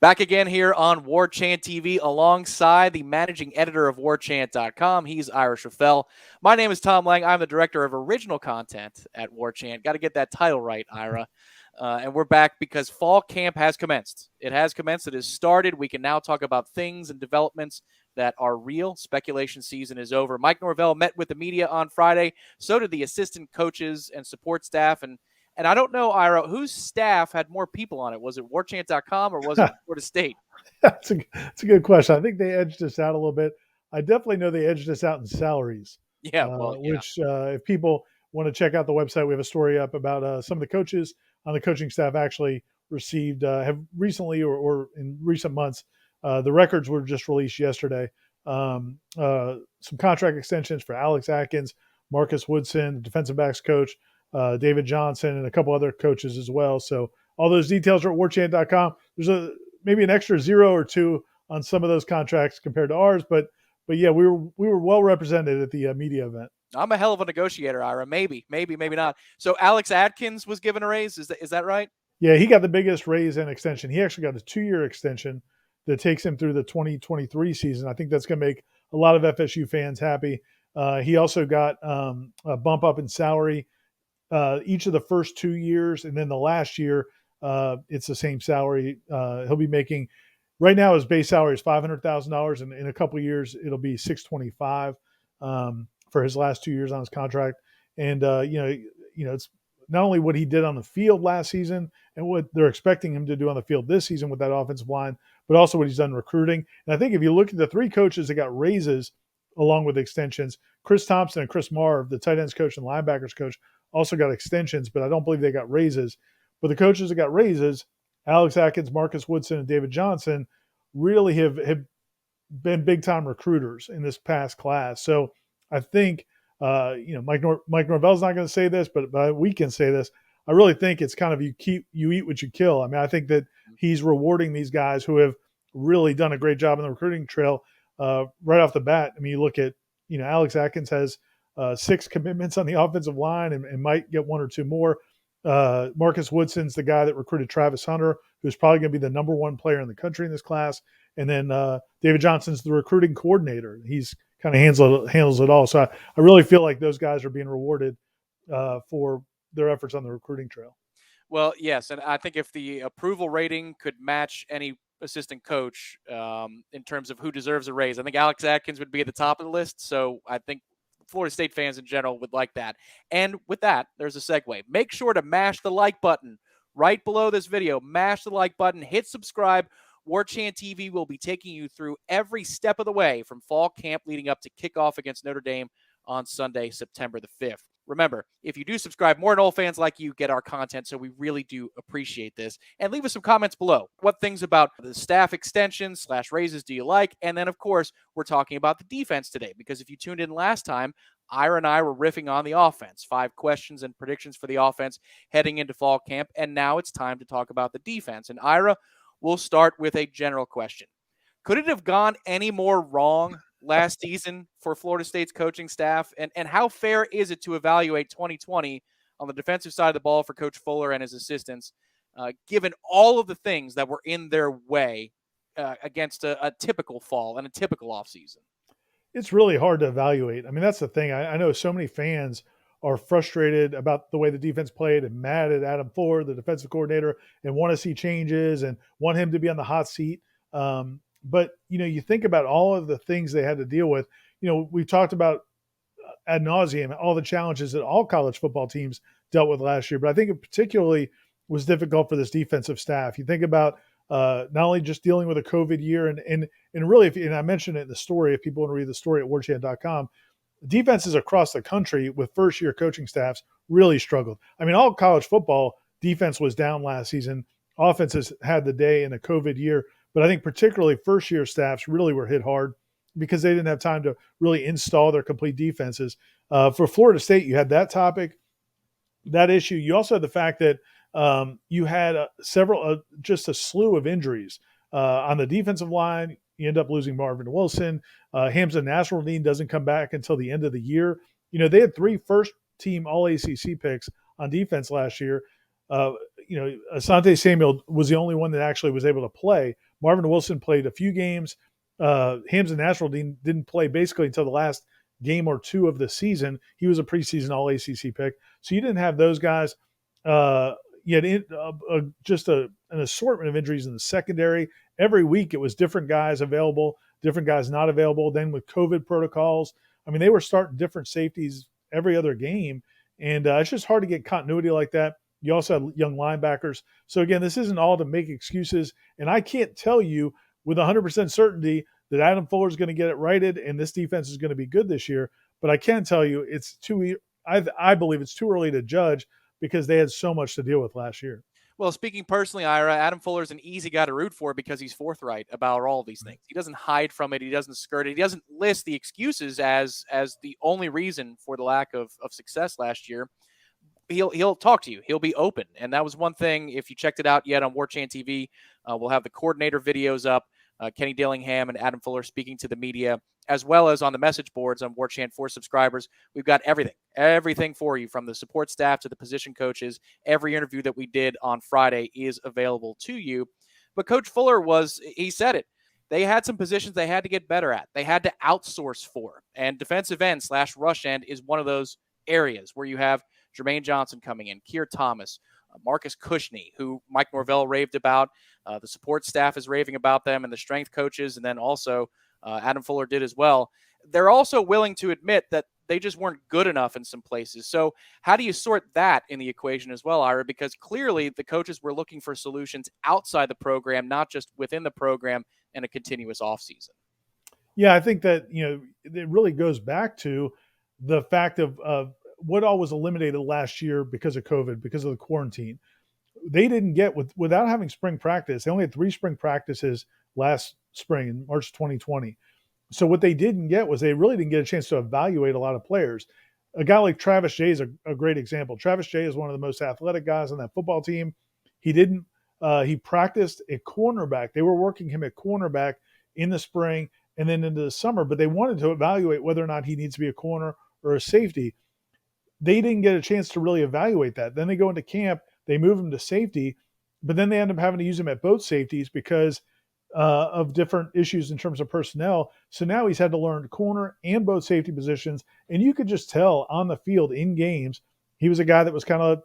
Back again here on Warchant TV alongside the managing editor of Warchant.com. He's Ira Schoffel. My name is Tom Lang. I'm the director of original content at Warchant. Got to get that title right, Ira. And we're back because fall camp has commenced. It has commenced. It has started. We can now talk about things and developments that are real. Speculation season is over. Mike Norvell met with the media on Friday. So did the assistant coaches and support staff. And I don't know, Ira, whose staff had more people on it? Was it Warchant.com or was it Florida State? That's a good question. I think they edged us out a little bit. I definitely know they edged us out in salaries. Yeah, well, yeah. Which if people want to check out the website, we have a story up about some of the coaches on the coaching staff actually received, have recently or in recent months, the records were just released yesterday. Some contract extensions for Alex Atkins, Marcus Woodson, the defensive backs coach, David Johnson, and a couple other coaches as well. So all those details are at warchant.com. There's maybe an extra 0 or 2 on some of those contracts compared to ours, but yeah, we were well represented at the media event. I'm a hell of a negotiator, Ira. Maybe not. So Alex Atkins was given a raise. Is that right? Yeah, he got the biggest raise and extension. He actually got a 2-year extension that takes him through the 2023 season. I think that's going to make a lot of FSU fans happy. He also got a bump up in salary each of the first 2 years, and then the last year, it's the same salary. He'll be making right now his base salary is $500,000, and in a couple of years it'll be $625,000 for his last 2 years on his contract. And it's not only what he did on the field last season and what they're expecting him to do on the field this season with that offensive line, but also what he's done recruiting. And I think if you look at the 3 coaches that got raises along with extensions, Chris Thompson and Chris Marv, the tight ends coach and linebackers coach, also got extensions, but I don't believe they got raises. But the coaches that got raises, Alex Atkins, Marcus Woodson, and David Johnson, really have been big-time recruiters in this past class. So I think, Mike Norvell's not going to say this, but we can say this. I really think it's kind of you eat what you kill. I mean, I think that he's rewarding these guys who have really done a great job in the recruiting trail right off the bat. I mean, you look at, Alex Atkins has 6 commitments on the offensive line and might get 1 or 2 more. Marcus Woodson's the guy that recruited Travis Hunter, who's probably going to be the number 1 player in the country in this class. And then David Johnson's the recruiting coordinator. He's kind of handles it all. So I really feel like those guys are being rewarded for their efforts on the recruiting trail. Well, yes, and I think if the approval rating could match any assistant coach in terms of who deserves a raise, I think Alex Atkins would be at the top of the list. So I think Florida State fans in general would like that. And with that, there's a segue. Make sure to mash the like button right below this video. Mash the like button, hit subscribe. Warchant TV will be taking you through every step of the way from fall camp leading up to kickoff against Notre Dame on Sunday, September the 5th. Remember, if you do subscribe, more Nole fans like you get our content, so we really do appreciate this. And leave us some comments below. What things about the staff extensions / raises do you like? And then, of course, we're talking about the defense today, because if you tuned in last time, Ira and I were riffing on the offense. 5 questions and predictions for the offense heading into fall camp, and now it's time to talk about the defense. And Ira, we'll start with a general question. Could it have gone any more wrong last season for Florida State's coaching staff? And how fair is it to evaluate 2020 on the defensive side of the ball for Coach Fuller and his assistants, given all of the things that were in their way against a typical fall and a typical offseason? It's really hard to evaluate. I mean, that's the thing. I know so many fans are frustrated about the way the defense played and mad at Adam Fuller, the defensive coordinator, and want to see changes and want him to be on the hot seat. But, you think about all of the things they had to deal with. We've talked about ad nauseum all the challenges that all college football teams dealt with last year. But I think it particularly was difficult for this defensive staff. You think about not only just dealing with a COVID year and really, and I mentioned it in the story, if people want to read the story at warchant.com, defenses across the country with first-year coaching staffs really struggled. I mean, all college football defense was down last season. Offenses had the day in a COVID year. But I think particularly first-year staffs really were hit hard because they didn't have time to really install their complete defenses. For Florida State, you had that topic, that issue. You also had the fact that you had just a slew of injuries on the defensive line. You end up losing Marvin Wilson. Hamza Nasruddin doesn't come back until the end of the year. They had 3 first-team All-ACC picks on defense last year. Asante Samuel was the only one that actually was able to play. Marvin Wilson played a few games. Hamza Nasral didn't play basically until the last game or two of the season. He was a preseason All ACC pick, so you didn't have those guys. Yet just an assortment of injuries in the secondary. Every week it was different guys available, different guys not available. Then with COVID protocols, I mean, they were starting different safeties every other game, and it's just hard to get continuity like that. You also have young linebackers. So again, this isn't all to make excuses, and I can't tell you with 100% certainty that Adam Fuller is going to get it righted and this defense is going to be good this year. But I can tell you it's too. I believe it's too early to judge because they had so much to deal with last year. Well, speaking personally, Ira, Adam Fuller's an easy guy to root for because he's forthright about all of these things. He doesn't hide from it. He doesn't skirt it. He doesn't list the excuses as the only reason for the lack of success last year. He'll talk to you. He'll be open. And that was one thing. If you checked it out yet on Warchant TV, we'll have the coordinator videos up. Kenny Dillingham and Adam Fuller speaking to the media, as well as on the message boards on Warchant for subscribers. We've got everything for you, from the support staff to the position coaches. Every interview that we did on Friday is available to you. But Coach Fuller he said it. They had some positions they had to get better at. They had to outsource for. And defensive end / rush end is one of those areas where you have Jermaine Johnson coming in, Keir Thomas, Marcus Cushney, who Mike Norvell raved about. The support staff is raving about them, and the strength coaches, and then also Adam Fuller did as well. They're also willing to admit that they just weren't good enough in some places. So how do you sort that in the equation as well, Ira? Because clearly the coaches were looking for solutions outside the program, not just within the program in a continuous offseason. Yeah, I think that, it really goes back to the fact of what all was eliminated last year because of COVID, because of the quarantine. They didn't get, without having spring practice, they only had 3 spring practices last spring in March 2020. So what they didn't get was they really didn't get a chance to evaluate a lot of players. A guy like Travis Jay is a great example. Travis Jay is one of the most athletic guys on that football team. He practiced at cornerback. They were working him at cornerback in the spring and then into the summer, but they wanted to evaluate whether or not he needs to be a corner or a safety. They didn't get a chance to really evaluate that. Then they go into camp, they move him to safety, but then they end up having to use him at both safeties because of different issues in terms of personnel. So now he's had to learn corner and both safety positions. And you could just tell on the field in games, he was a guy that was kind of,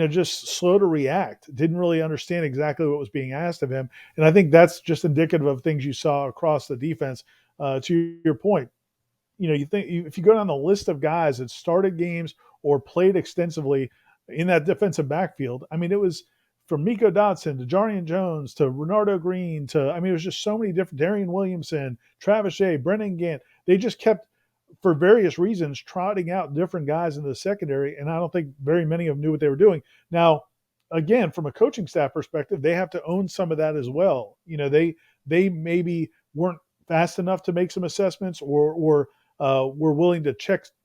just slow to react, didn't really understand exactly what was being asked of him. And I think that's just indicative of things you saw across the defense. To your point, you think if you go down the list of guys that started games or played extensively in that defensive backfield, I mean, it was from Miko Dotson to Jarian Jones to Renardo Green it was just so many different, Darian Williamson, Travis Shea, Brennan Gant. They just kept, for various reasons, trotting out different guys in the secondary, and I don't think very many of them knew what they were doing. Now, again, from a coaching staff perspective, they have to own some of that as well. They maybe weren't fast enough to make some assessments or were willing to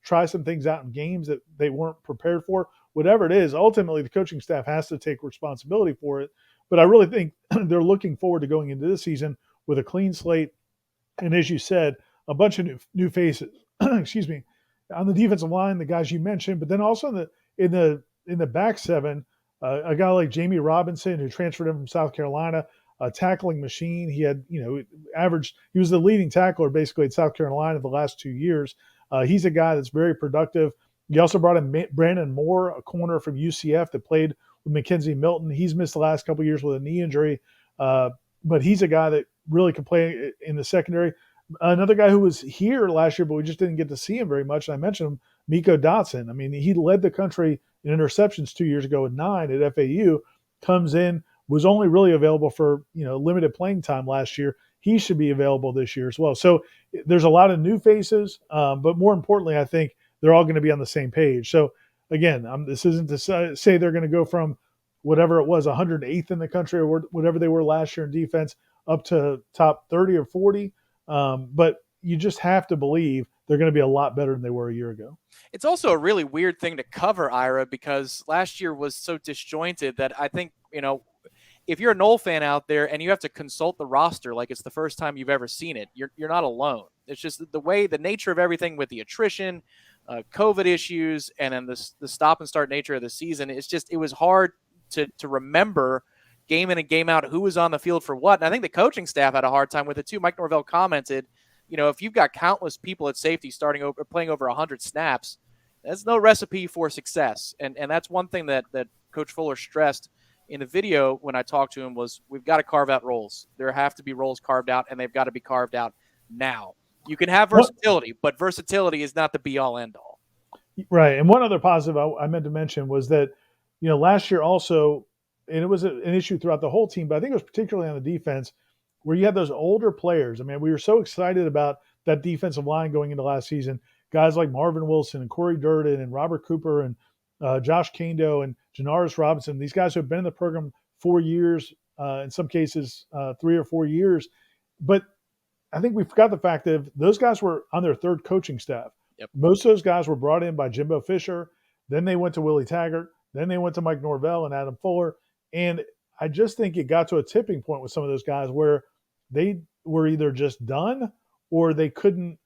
try some things out in games that they weren't prepared for. Whatever it is, ultimately the coaching staff has to take responsibility for it. But I really think they're looking forward to going into this season with a clean slate. And as you said, a bunch of new faces, excuse me, on the defensive line, the guys you mentioned, but then also in the back seven, a guy like Jamie Robinson, who transferred in from South Carolina, a tackling machine. He had, he was the leading tackler basically at South Carolina the last 2 years. He's a guy that's very productive. You also brought in Brandon Moore, a corner from UCF that played with Mackenzie Milton. He's missed the last couple of years with a knee injury, but he's a guy that really can play in the secondary. Another guy who was here last year, but we just didn't get to see him very much, and I mentioned him, Miko Dotson. I mean, he led the country in interceptions 2 years ago with 9 at FAU, comes in, was only really available for limited playing time last year. He should be available this year as well. So there's a lot of new faces, but more importantly, I think they're all going to be on the same page. So again, this isn't to say they're going to go from whatever it was, 108th in the country or whatever they were last year in defense up to top 30 or 40. But you just have to believe they're going to be a lot better than they were a year ago. It's also a really weird thing to cover, Ira, because last year was so disjointed that I think, if you're a Nole fan out there and you have to consult the roster like it's the first time you've ever seen it, you're not alone. It's just the nature of everything with the attrition, COVID issues, and then the stop and start nature of the season. It was hard to remember game in and game out who was on the field for what. And I think the coaching staff had a hard time with it too. Mike Norvell commented, if you've got countless people at safety playing over 100 snaps, that's no recipe for success. And that's one thing that Coach Fuller stressed in the video when I talked to him was we've got to carve out roles. There have to be roles carved out, and they've got to be carved out now. You can have versatility, but versatility is not the be-all, end-all. Right. And one other positive I meant to mention was that, last year also, and it was an issue throughout the whole team, but I think it was particularly on the defense where you had those older players. I mean, we were so excited about that defensive line going into last season. Guys like Marvin Wilson and Corey Durden and Robert Cooper and Josh Kando and Janaris Robinson, these guys who have been in the program 4 years, in some cases 3 or 4 years. But I think we forgot the fact that those guys were on their third coaching staff. Yep. Most of those guys were brought in by Jimbo Fisher. Then they went to Willie Taggart. Then they went to Mike Norvell and Adam Fuller. And I just think it got to a tipping point with some of those guys where they were either just done or they couldn't,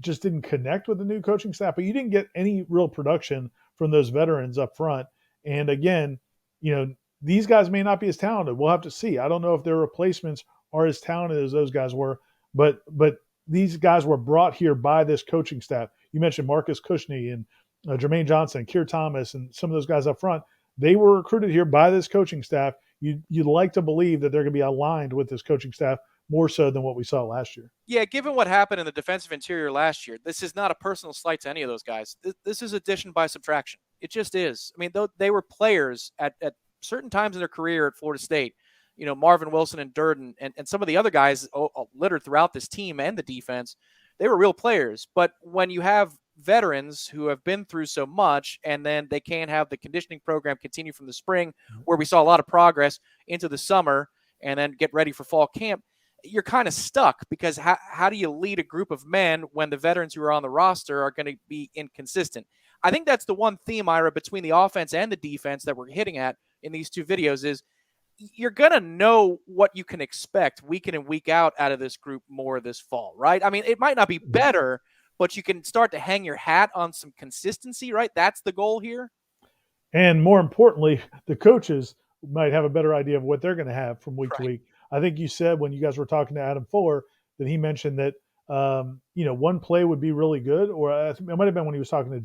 just didn't connect with the new coaching staff. But you didn't get any real production from those veterans up front. And again, these guys may not be as talented. We'll have to see. I don't know if their replacements are as talented as those guys were, but these guys were brought here by this coaching staff. You mentioned Marcus Cushney and Jermaine Johnson, Keir Thomas, and some of those guys up front. They were recruited here by this coaching staff. You'd like to believe that they're going to be aligned with this coaching staff more so than what we saw last year. Yeah, given what happened in the defensive interior last year, this is not a personal slight to any of those guys. This is addition by subtraction. It just is. I mean, they were players at certain times in their career at Florida State. Marvin Wilson and Durden and some of the other guys littered throughout this team and the defense, they were real players. But when you have veterans who have been through so much and then they can't have the conditioning program continue from the spring where we saw a lot of progress into the summer and then get ready for fall camp, you're kind of stuck because how do you lead a group of men when the veterans who are on the roster are going to be inconsistent? I think that's the one theme, Ira, between the offense and the defense that we're hitting at in these two videos is you're going to know what you can expect week in and week out of this group more this fall, right? I mean, it might not be better, but you can start to hang your hat on some consistency, right? That's the goal here. And more importantly, the coaches might have a better idea of what they're going to have from week to week. I think you said when you guys were talking to Adam Fuller that he mentioned that, one play would be really good, or it might have been when he was talking to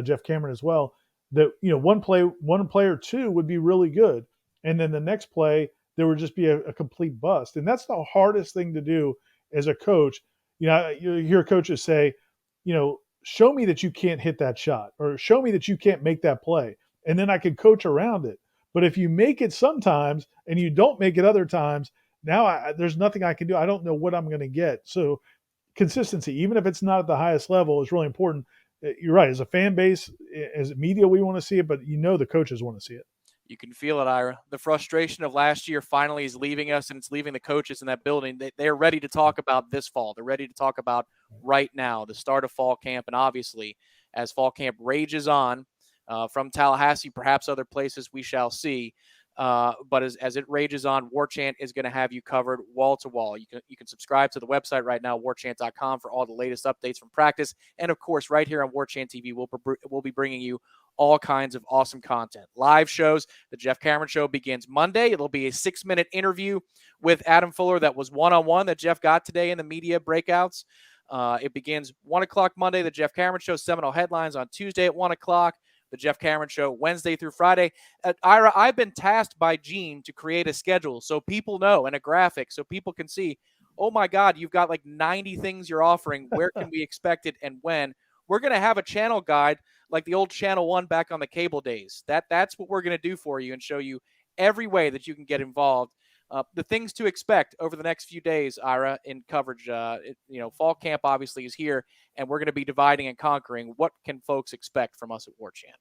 Jeff Cameron as well, that, one play or two would be really good. And then the next play, there would just be a complete bust. And that's the hardest thing to do as a coach. You hear coaches say, show me that you can't hit that shot or show me that you can't make that play. And then I can coach around it. But if you make it sometimes and you don't make it other times, now there's nothing I can do. I don't know what I'm going to get. So consistency, even if it's not at the highest level, is really important. You're right. As a fan base, as media, we want to see it, but the coaches want to see it. You can feel it, Ira. The frustration of last year finally is leaving us, and it's leaving the coaches in that building. They're ready to talk about this fall. They're ready to talk about right now, the start of fall camp. And obviously, as fall camp rages on from Tallahassee, perhaps other places we shall see. But as it rages on, Warchant is going to have you covered wall to wall. You can subscribe to the website right now, warchant.com, for all the latest updates from practice. And, of course, right here on Warchant TV, we'll be bringing you all kinds of awesome content. Live shows. The Jeff Cameron Show begins Monday. It'll be a 6-minute interview with Adam Fuller that was one-on-one that Jeff got today in the media breakouts. It begins 1 o'clock Monday. The Jeff Cameron Show Seminole Headlines on Tuesday at 1 o'clock. The Jeff Cameron Show Wednesday through Friday. Ira, I've been tasked by Gene to create a schedule so people know, and a graphic so people can see, oh my God, you've got like 90 things you're offering. Where can we expect it and when? We're going to have a channel guide like the old Channel 1 back on the cable days. That's what we're going to do for you and show you every way that you can get involved. The things to expect over the next few days, Ira, in coverage. Fall camp obviously is here, and we're going to be dividing and conquering. What can folks expect from us at Warchant?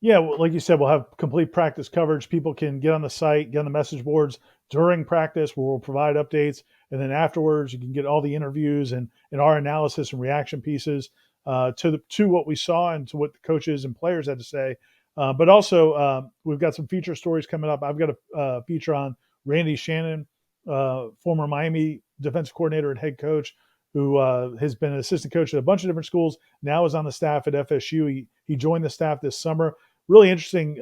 Yeah, well, like you said, we'll have complete practice coverage. People can get on the site, get on the message boards during practice where we'll provide updates. And then afterwards, you can get all the interviews and our analysis and reaction pieces to what we saw and to what the coaches and players had to say. But also, we've got some feature stories coming up. I've got a feature on Randy Shannon, former Miami defensive coordinator and head coach, who has been an assistant coach at a bunch of different schools, now is on the staff at FSU. He joined the staff this summer. Really interesting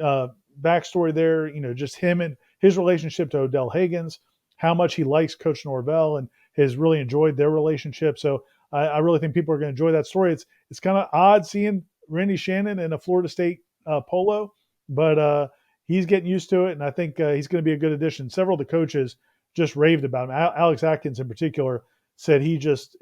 backstory there. Just him and his relationship to Odell Higgins, how much he likes Coach Norvell and has really enjoyed their relationship. So I really think people are going to enjoy that story. It's kind of odd seeing Randy Shannon in a Florida State polo, but he's getting used to it, and I think he's going to be a good addition. Several of the coaches just raved about him. Alex Atkins in particular said he just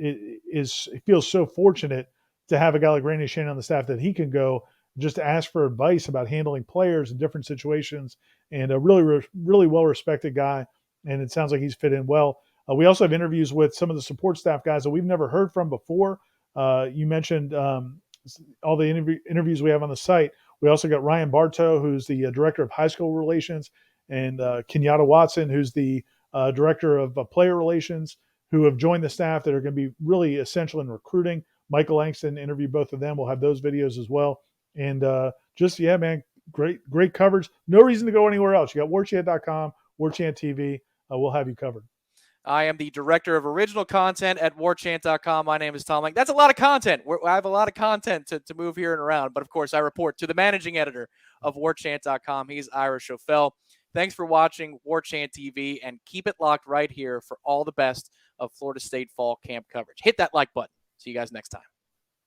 feels so fortunate to have a guy like Randy Shannon on the staff that he can go just ask for advice about handling players in different situations, and a really well-respected guy, and it sounds like he's fit in well. We also have interviews with some of the support staff guys that we've never heard from before. You mentioned all the interviews we have on the site. We also got Ryan Bartow, who's the director of high school relations, and Kenyatta Watson, who's the director of player relations, who have joined the staff that are going to be really essential in recruiting. Michael Langston interviewed both of them. We'll have those videos as well. And man, great coverage. No reason to go anywhere else. You got warchant.com, Warchant TV. We'll have you covered. I am the director of original content at warchant.com. My name is Tom Lang. That's a lot of content. I have a lot of content to move here and around. But, of course, I report to the managing editor of warchant.com. He's Ira Schoffel. Thanks for watching Warchant TV, and keep it locked right here for all the best of Florida State fall camp coverage. Hit that like button. See you guys next time.